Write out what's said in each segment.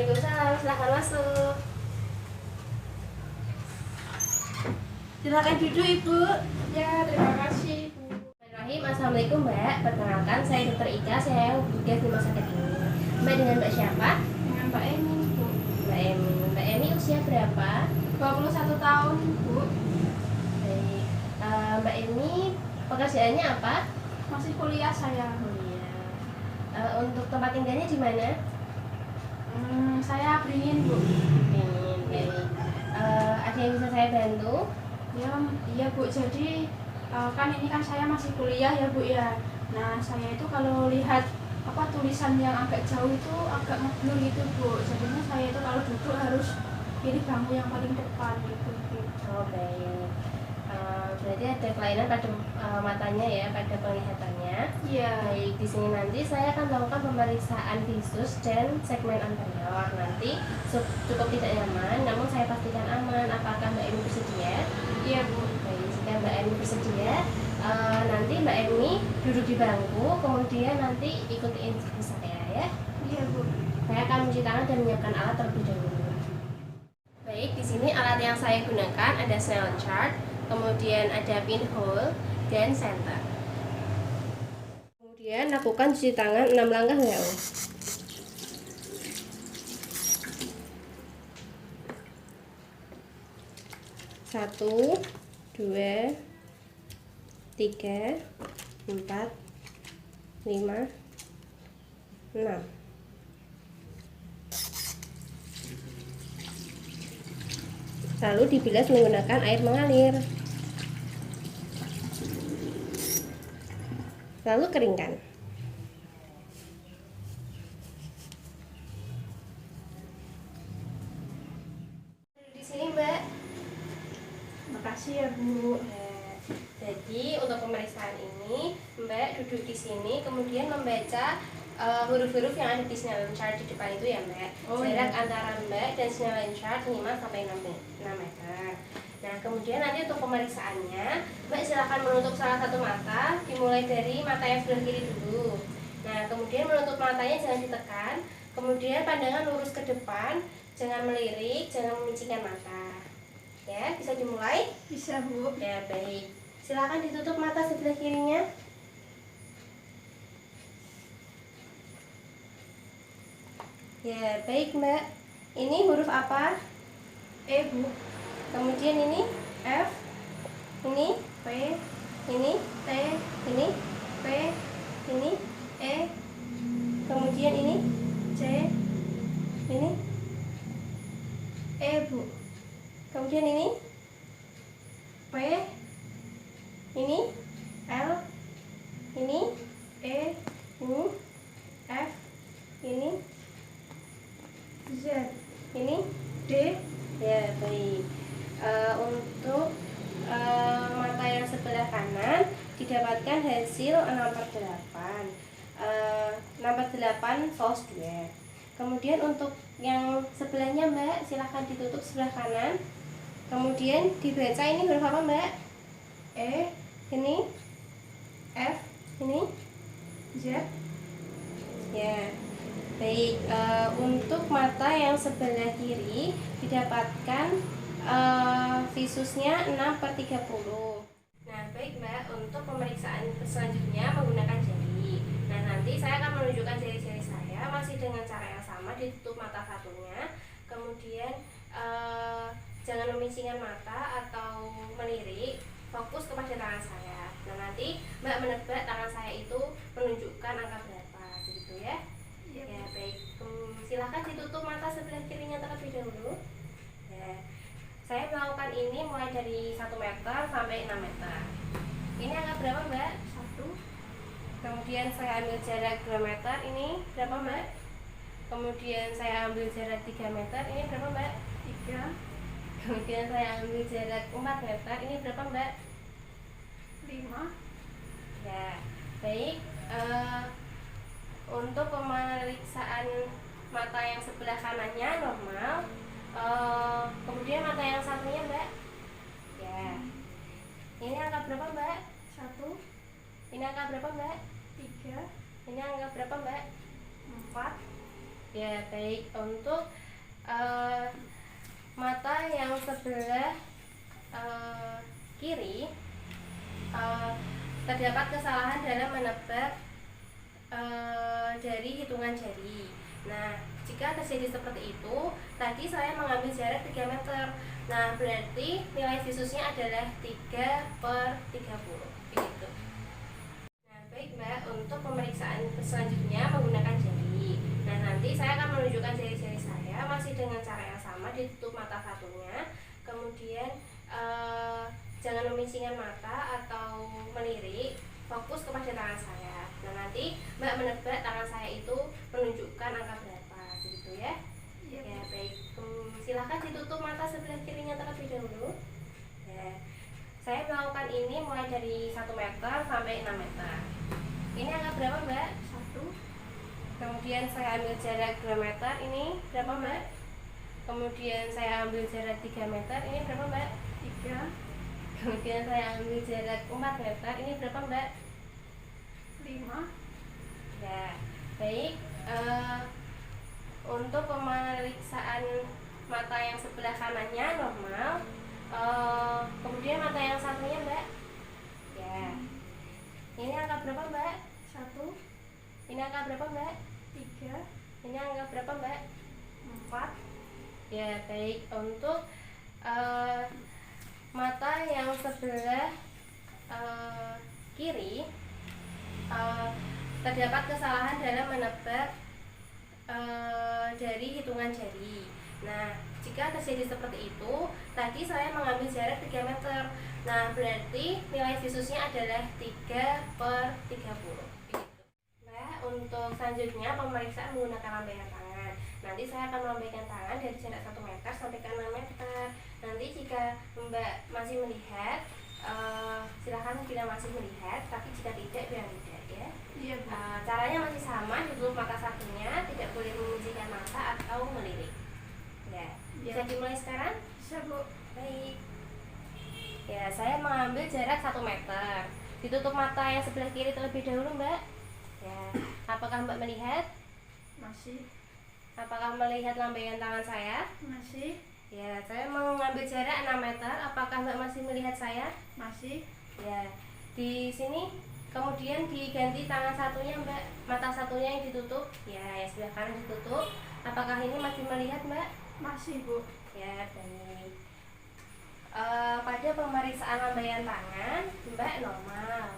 Waalaikumsalam, silahkan masuk. Silakan duduk Ibu. Ya, terima kasih Bu. Bismillahirrahmanirrahim. Assalamualaikum Mbak. Perkenalkan saya Dr. Ika, saya bertugas di rumah sakit ini. Mbak dengan Mbak siapa? Dengan Mbak Emi Bu. Mbak Emi. Mbak Emi usia berapa? 21 tahun Bu. Baik. Mbak Emi pekerjaannya apa? Masih kuliah saya. Iya. Untuk tempat tinggalnya di mana? Saya beringin Bu. Baik. Ada yang bisa saya bantu? Ya, iya Bu. Jadi kan ini kan saya masih kuliah ya Bu ya. Nah, saya itu kalau lihat tulisan yang agak jauh itu agak ngeblur gitu Bu. Jadinya saya itu kalau duduk harus pilih bangku yang paling depan gitu Bu. Oh baik. Berarti ada kelainan pada matanya ya, pada penglihatannya. Iya. Baik, di sini nanti saya akan melakukan pemeriksaan visus dan segmen anterior. Nanti cukup tidak nyaman, namun saya pastikan aman. Apakah Mbak Emi bersedia? Iya Bu. Baik, jika Mbak Emi bersedia, nanti Mbak Emi duduk di bangku, kemudian nanti ikuti instruksi saya ya. Iya Bu. Saya akan mencuci tangan dan menyiapkan alat terlebih dahulu. Baik, di sini alat yang saya gunakan ada Snellen chart, kemudian ada pinhole dan center. Kemudian lakukan cuci tangan 6 langkah WHO. 1, 2, 3, 4, 5, 6. Lalu dibilas menggunakan air mengalir. Lalu keringkan. Di sini Mbak. Makasih ya Bu. Jadi untuk pemeriksaan ini Mbak duduk di sini, kemudian membaca huruf-huruf yang ada di Snellen chart di depan itu ya Mbak. Jarak antara Mbak dan Snellen chart 5 sampai 6 meter. Nah kemudian nanti untuk pemeriksaannya Mbak silakan menutup salah satu mata, dimulai dari mata yang sebelah kiri dulu. Nah kemudian menutup matanya jangan ditekan, kemudian pandangan lurus ke depan, jangan melirik, jangan memicingkan mata. Ya, bisa dimulai? Bisa Bu. Ya baik, silakan ditutup mata sebelah kirinya. Ya baik Mbak, ini huruf apa? E Bu. Kemudian ini F, ini P, ini T, ini P, ini E, kemudian ini C, ini E Bu. kemudian ini P, ini L, ini E, ini F, ini Z, ini D. ya baik. Untuk mata yang sebelah kanan didapatkan hasil 6/8, 6/8 false 2. Kemudian untuk yang sebelahnya Mbak silahkan ditutup sebelah kanan, kemudian dibaca ini huruf apa Mbak? E, Ini F, ini Z. ya baik. Untuk mata yang sebelah kiri didapatkan visusnya 6/30. Nah baik Mbak, untuk pemeriksaan selanjutnya menggunakan jari. Nah nanti saya akan menunjukkan jari-jari saya masih dengan cara yang sama, ditutup mata satunya, kemudian jangan memicingkan mata atau melirik, fokus kepada tangan saya. Nah nanti Mbak menebak tangan saya itu menunjukkan angka berapa, begitu ya? Ya baik, silahkan ditutup mata sebelah kirinya terlebih dahulu. Ya, saya melakukan ini mulai dari 1 meter sampai 6 meter. Ini angka berapa Mbak? 1, Kemudian saya ambil jarak 2 meter, ini berapa Mbak? Kemudian saya ambil jarak 3 meter, ini berapa Mbak? 3, Kemudian saya ambil jarak 4 meter, ini berapa Mbak? 5. Ya, baik. Untuk pemeriksaan mata yang sebelah kanannya normal, kemudian mata yang satunya Mbak. Ya, ini angka berapa Mbak? 1, Ini angka berapa Mbak? 3, Ini angka berapa Mbak? 4, Ya, baik. Untuk mata yang sebelah kiri terdapat kesalahan dalam menebak dari hitungan jari. Nah, jika terjadi seperti itu, tadi saya mengambil jarak 3 meter. Nah, berarti nilai visusnya adalah 3/30. Begitu. Nah, baik Mbak, untuk pemeriksaan selanjutnya menggunakan jari. Nah, nanti saya akan menunjukkan jari-jari saya masih dengan cara yang sama, ditutup mata satunya. Kemudian jangan memisingkan mata atau melirik, fokus kepada tangan saya. Nah, nanti Mbak menebak tangan saya itu menunjukkan angka berapa, begitu ya? Iya. Ya, baik. Silakan ditutup mata sebelah kirinya terlebih dahulu. Ya. Saya melakukan ini mulai dari 1 meter sampai 6 meter. Ini angka berapa, Mbak? 1. Kemudian saya ambil jarak 2 meter. Ini berapa, Mbak? Kemudian saya ambil jarak 3 meter. Ini berapa, Mbak? 3. Kemudian saya ambil jarak 4 meter. Ini berapa, Mbak? 5. Ya, baik. Untuk pemeriksaan mata yang sebelah kanannya normal. Kemudian mata yang satunya, Mbak. Ya. Ini angka berapa, Mbak? 1. Ini angka berapa, Mbak? 3. Ini angka berapa, Mbak? 4. Ya, baik. Untuk mata yang sebelah kiri terdapat kesalahan dalam menebak dari hitungan jari. Nah, jika terjadi seperti itu, tadi saya mengambil jarak 3 meter. Nah, berarti nilai visusnya adalah 3/30. Nah, untuk selanjutnya pemeriksaan menggunakan lambaian tangan. Nanti saya akan melambaikan tangan dari jarak 1 meter sampai ke 6 meter. Nanti jika Mbak masih melihat, silahkan bila masih melihat, tapi jika tidak, bilang tidak ya. Iya, Bu. Caranya masih sama, ditutup mata satunya, tidak boleh memejamkan mata atau melirik. Ya, bisa dimulai sekarang? Bisa, Bu. Baik. Ya, saya mengambil jarak 1 meter. Ditutup mata yang sebelah kiri terlebih dahulu, Mbak. Ya, apakah Mbak melihat? Masih. Apakah melihat lambaian tangan saya? Masih. Ya, saya mengambil jarak 6 meter. Apakah Mbak masih melihat saya? Masih. Ya, di sini kemudian diganti tangan satunya, Mbak. Mata satunya yang ditutup. Ya, yang sebelah kanan ditutup. Apakah ini masih melihat, Mbak? Masih, Bu. Ya, baik. Pada pemeriksaan lambaian tangan, Mbak normal.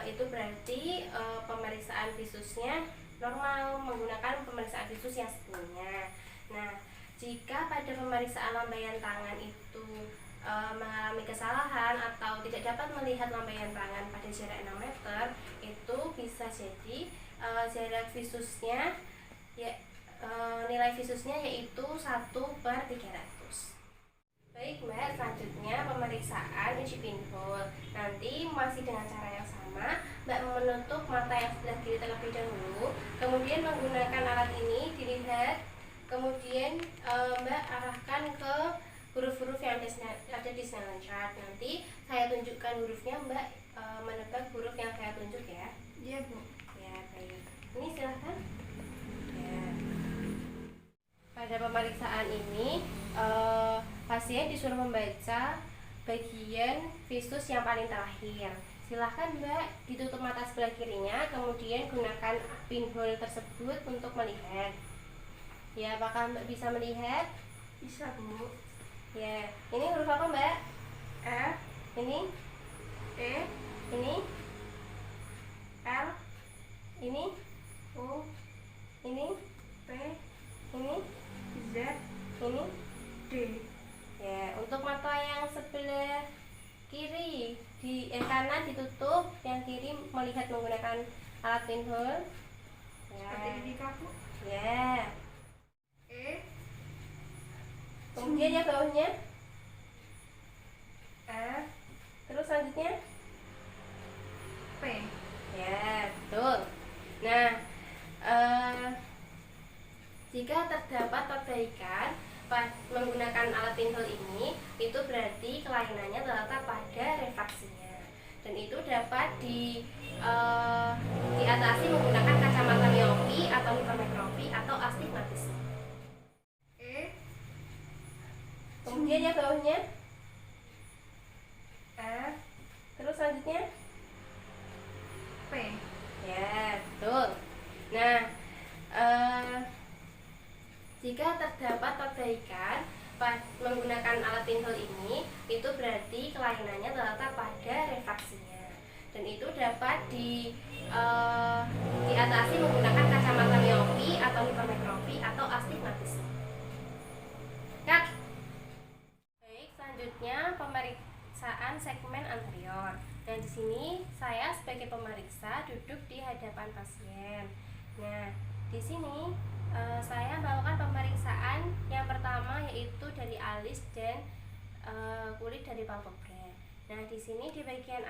Itu berarti pemeriksaan visusnya normal menggunakan pemeriksaan visus yang sebelumnya. Nah, jika pada pemeriksaan lambaian tangan itu mengalami kesalahan atau tidak dapat melihat lambaian tangan pada jarak 6 meter, itu bisa jadi jarak visusnya ya nilai visusnya yaitu 1/300. Baik Mbak, selanjutnya pemeriksaan uji pinhole. Nanti masih dengan cara yang sama, Mbak menutup mata yang sebelah kiri terlebih dahulu, kemudian menggunakan alat ini dilihat, kemudian Mbak arahkan ke huruf-huruf yang ada di Snellen chart. Nanti saya tunjukkan hurufnya, Mbak menebak huruf yang saya tunjuk ya. Iya, Bu. Ya, baik. Ini silahkan. Ya. Pada pemeriksaan ini pasien disuruh membaca bagian visus yang paling terakhir. Silahkan Mbak ditutup mata sebelah kirinya, kemudian gunakan pinhole tersebut untuk melihat. Ya, apakah Mbak bisa melihat? Bisa, Bu. Ya, ini huruf apa Mbak? F. Ini, E. ini, L. ini, O. ini, P. ini, Z. ini. D. Ya, untuk mata yang sebelah kiri kanan ditutup, yang kiri melihat menggunakan alat pinhole. Ya. Seperti ini, Kak, Bu. Ya. E. Kemudian yang bawahnya A. Terus selanjutnya P. ya, betul. Nah, jika terdapat perbaikan menggunakan alat pinhole ini, itu berarti kelainannya terletak pada refraksinya. dan itu dapat diatasi menggunakan kacamata miopi atau hipermetropi atau astigmatisme. Kemudian yang bawahnya A, terus selanjutnya P. ya, betul. Nah, jika terdapat perbaikan menggunakan alat pinhole ini, itu berarti kelainannya terletak pada refraksinya, dan itu dapat diatasi menggunakan kacamata miopi atau hipermetropi atau astigmatisme. Cut. Baik, selanjutnya pemeriksaan segmen anterior. Nah, di sini saya sebagai pemeriksa duduk di hadapan pasien. Nah, di sini saya melakukan pemeriksaan yang pertama yaitu dari alis dan kulit dari palpebra. Nah, di sini di bagian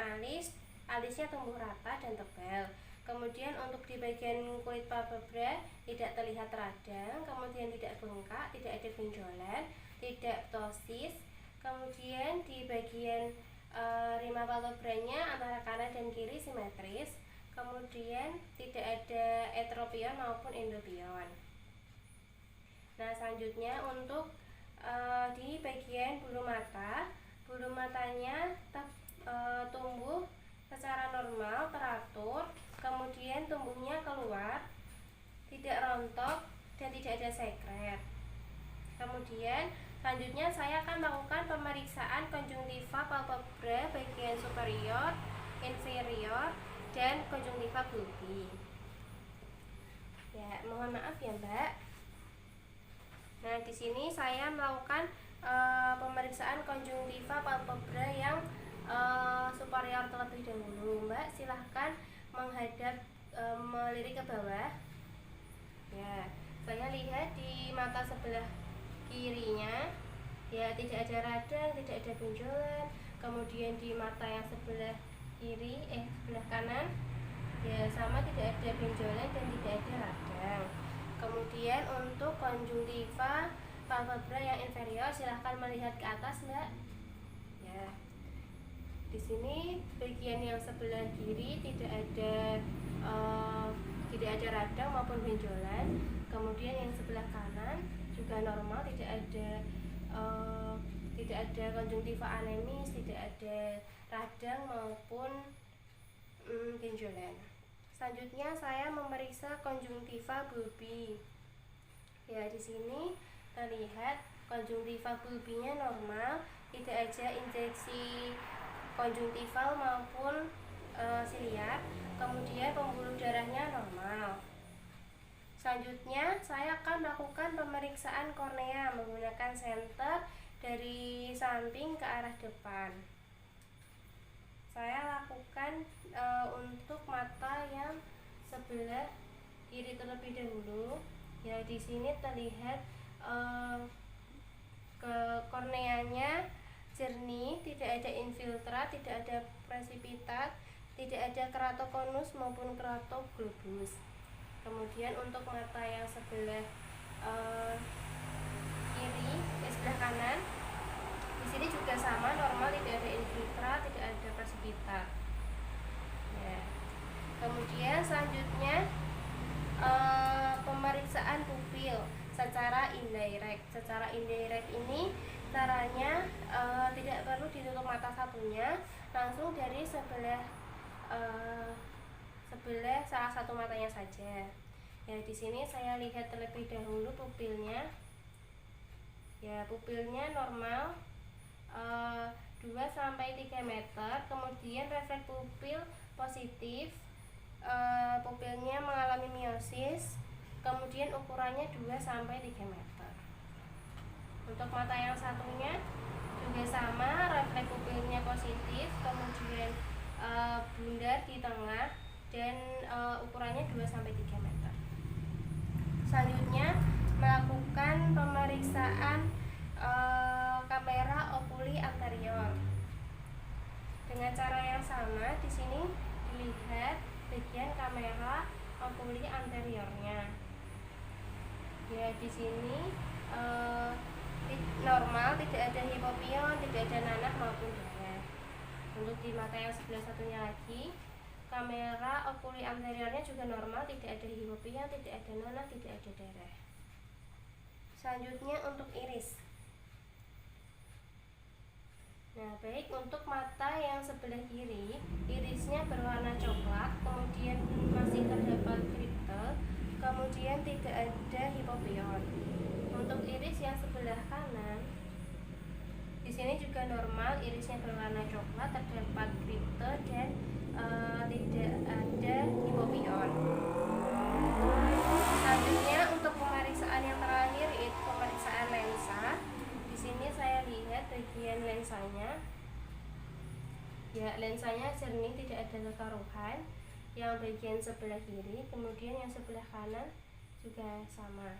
alisnya tumbuh rata dan tebal. Kemudian untuk di bagian kulit palpebra tidak terlihat radang, kemudian tidak bengkak, tidak ada benjolan, tidak ptosis. Kemudian di bagian rima palpebranya antara kanan dan kiri simetris. Kemudian tidak ada etropion maupun endopion. Nah, selanjutnya untuk di bagian bulu matanya tumbuh secara normal, teratur, kemudian tumbuhnya keluar, tidak rontok dan tidak ada sekret. Kemudian selanjutnya saya akan melakukan pemeriksaan konjungtiva palpebra bagian superior, inferior, dan konjungtiva bulbi. Ya, mohon maaf ya, Mbak. Nah, di sini saya melakukan pemeriksaan konjungtiva palpebra yang superior terlebih dahulu. Mbak, silahkan menghadap melirik ke bawah. Ya, saya lihat di mata sebelah kirinya, ya tidak ada radang, tidak ada benjolan. Kemudian di mata yang sebelah sebelah kanan, ya sama, tidak ada benjolan dan tidak ada radang. Kemudian untuk konjungtiva palpebra yang inferior, silahkan melihat ke atas, Mbak. Ya, di sini bagian yang sebelah kiri tidak ada radang maupun benjolan. Kemudian yang sebelah kanan juga normal, tidak ada konjungtiva anemis, tidak ada radang maupun benjolan. Selanjutnya saya memeriksa konjungtiva bulbi. Ya, di sini terlihat konjungtiva bulbinya normal, tidak ada injeksi konjungtival maupun siliar. Kemudian pembuluh darahnya normal. Selanjutnya saya akan melakukan pemeriksaan kornea menggunakan senter dari samping ke arah depan. Saya lakukan untuk mata yang sebelah kiri terlebih dahulu. Ya, di sini terlihat ke korneanya jernih, tidak ada infiltrat, tidak ada presipitat, tidak ada keratokonus maupun keratoglobus. Kemudian untuk mata yang sebelah kiri, sebelah kanan, di sini juga sama, normal, tidak ada infiltrat, tidak ada presipitat. Ya. Kemudian selanjutnya pemeriksaan pupil secara indirect. Secara indirect ini caranya tidak perlu ditutup mata satunya, langsung dari sebelah salah satu matanya saja. Ya, di sini saya lihat terlebih dahulu pupilnya. Ya, pupilnya normal 2-3 meter. Kemudian refleks pupil positif. Pupilnya mengalami miosis. Kemudian ukurannya 2-3 meter. Untuk mata yang satunya juga sama, refleks pupilnya positif, kemudian bundar di tengah, dan ukurannya 2-3 meter. Selanjutnya melakukan pemeriksaan kamera okuli anterior dengan cara yang sama. Di sini dilihat bagian kamera okuli anteriornya. Ya, di sini normal, tidak ada hipopion, tidak ada nanah maupun darah. Lalu di mata yang sebelah satunya lagi, kamera okuli anteriornya juga normal, tidak ada hipopia, tidak ada nanah, tidak ada darah. Selanjutnya untuk iris. Nah, baik, untuk mata yang sebelah kiri, irisnya berwarna coklat, kemudian masih terdapat kriptel, kemudian tidak ada hipopion. Untuk iris yang sebelah kanan, di sini juga normal, irisnya berwarna coklat, terdapat kriptel dan tidak ada hipopion. Selanjutnya untuk pemeriksaan yang terakhir yaitu pemeriksaan lensa. Di sini saya lihat bagian lensanya. Ya, lensanya jernih, tidak ada kekaruhan. Yang bagian sebelah kiri, kemudian yang sebelah kanan juga sama.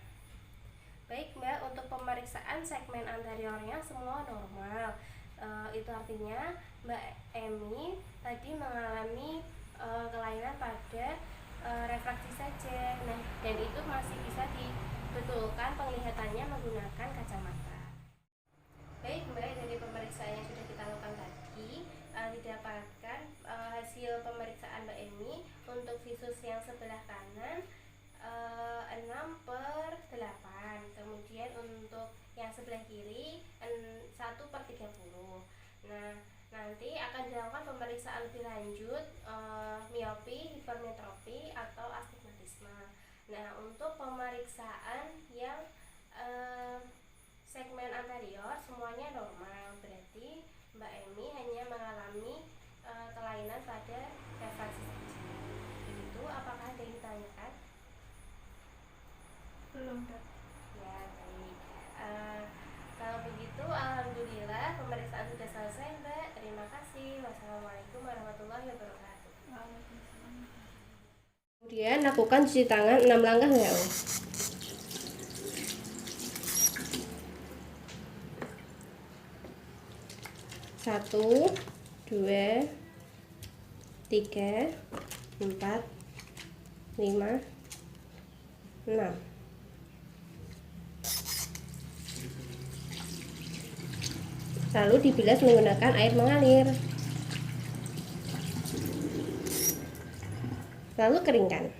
Baik Mbak, untuk pemeriksaan segmen anteriornya semua normal. Itu artinya Mbak Emi tadi mengalami kelainan pada refraksi saja. Nah, dan itu masih bisa dibetulkan penglihatannya menggunakan kacamata. Baik Mbak, dari pemeriksaan yang sudah kita lakukan tadi didapatkan hasil pemeriksaan Mbak Emi untuk visus yang sebelah kanan 6/8, kemudian untuk yang sebelah kiri 1/30. Nah, nanti akan dilakukan pemeriksaan lebih lanjut miopi, hipermetropi atau astigmatisme. Nah, untuk pemeriksaan yang segmen anterior semuanya normal, berarti Mbak Emi hanya mengalami kelainan pada refraksi saja. Begitu, apakah ada yang ditanyakan? Belum, Dok. Ya, baik. Kalau begitu, alhamdulillah pemeriksaan sudah selesai, Mbak. Terima kasih. Wassalamualaikum warahmatullahi wabarakatuh. Waalaikumsalam. Kemudian lakukan cuci tangan 6 langkah WHO. 1, 2, 3, 4, 5, 6. Lalu dibilas menggunakan air mengalir. Lalu keringkan.